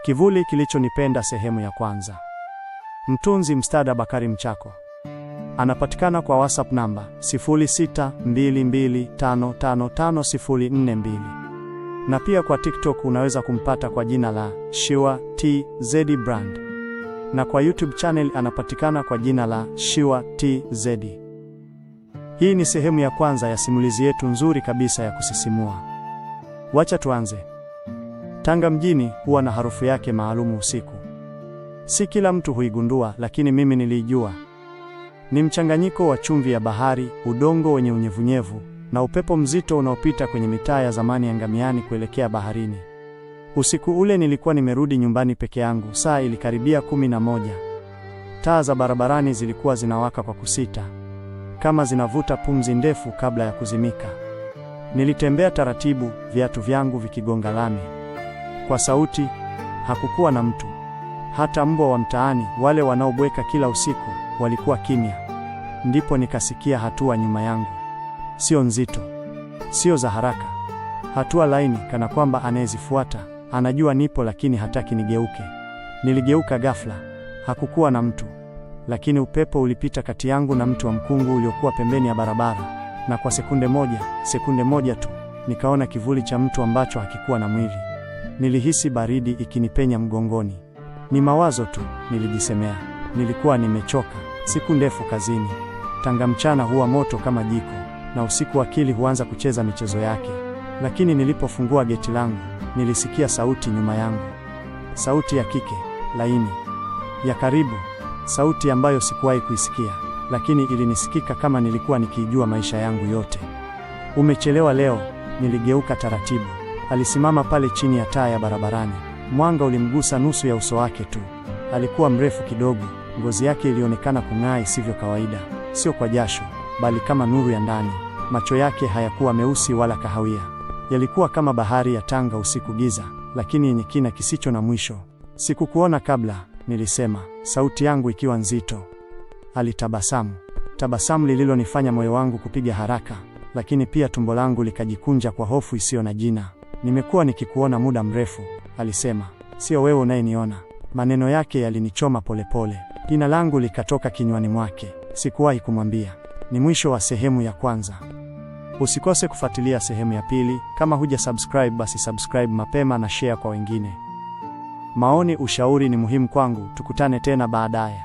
Kivuli kilichonipenda sehemu ya kwanza. Mtunzi Mstada Bakari Mchako. Anapatikana kwa WhatsApp namba 0622555042. Na pia kwa TikTok unaweza kumpata kwa jina la Shiwa TZ Brand. Na kwa YouTube channel anapatikana kwa jina la Shiwa TZ. Hii ni sehemu ya kwanza ya simulizi yetu nzuri kabisa ya kusisimua. Wacha tuanze. Tanga mjini huwa na harufu yake maalumu usiku. Si kila mtu huigundua, lakini mimi nilijua. Ni mchanganyiko wa chumvi ya bahari, udongo wenye unyevunyevu, na upepo mzito unaopita kwenye mitaa ya zamani ya Ngamiani kuelekea baharini. Usiku ule nilikuwa nimerudi nyumbani peke yangu. Saa ilikaribia 11. Taa za barabarani zilikuwa zinawaka kwa kusita, kama zinavuta pumzi ndefu kabla ya kuzimika. Nilitembea taratibu, viatu vyangu vikigonga lami. Kwa sauti, hakukuwa na mtu. Hata mbwa wa mtaani, wale wanaobweka kila usiku, walikuwa kimya. Ndipo nikasikia hatua nyuma yangu. Sio nzito, sio za haraka. Hatua laini, kana kwamba anayezifuata anajua nipo lakini hataki nigeuke. Niligeuka ghafla. Hakukuwa na mtu, lakini upepo ulipita kati yangu na mti wa mkungu uliokuwa pembeni ya barabara, na kwa sekunde moja tu, nikaona kivuli cha mtu ambacho hakikuwa na mwili. Nilihisi baridi ikinipenya mgongoni. Ni mawazo tu, nilijisemea. Nilikuwa nimechoka, siku ndefu kazini. Tanga mchana huwa moto kama jiko, na usiku akili huanza kucheza michezo yake. Lakini nilipofungua geti langu, nilisikia sauti nyuma yangu. Sauti ya kike, laini, ya karibu. Sauti ambayo sikuwahi kuisikia, lakini ilinisikika kama nilikuwa nikiijua maisha yangu yote. Umechelewa leo. Niligeuka taratibu. Alisimama pale chini ya taa ya barabarani. Mwanga ulimgusa nusu ya uso wake tu. Alikuwa mrefu kidogo, ngozi yake ilionekana kung'aa isivyo kawaida, sio kwa jasho, bali kama nuru ya ndani. Macho yake hayakuwa meusi wala kahawia. Yalikuwa kama bahari ya Tanga usiku giza, lakini yenye kina kisicho na mwisho. Sikukuona kabla, nilisema, sauti yangu ikiwa nzito. Alitabasamu. Tabasamu lililonifanya moyo wangu kupiga haraka, lakini pia tumbo langu likajikunja kwa hofu isiyo na jina. Nimekuwa nikikuona muda mrefu, alisema. Sio wewe unayeniona. Maneno yake yalinichoma polepole. Jina langu likatoka kinywani mwake. Sikuwahi kumwambia. Ni mwisho wa sehemu ya kwanza. Usikose kufuatilia sehemu ya pili. Kama huja subscribe, basi subscribe mapema na share kwa wengine. Maoni, ushauri ni muhimu kwangu. Tukutane tena baadaye.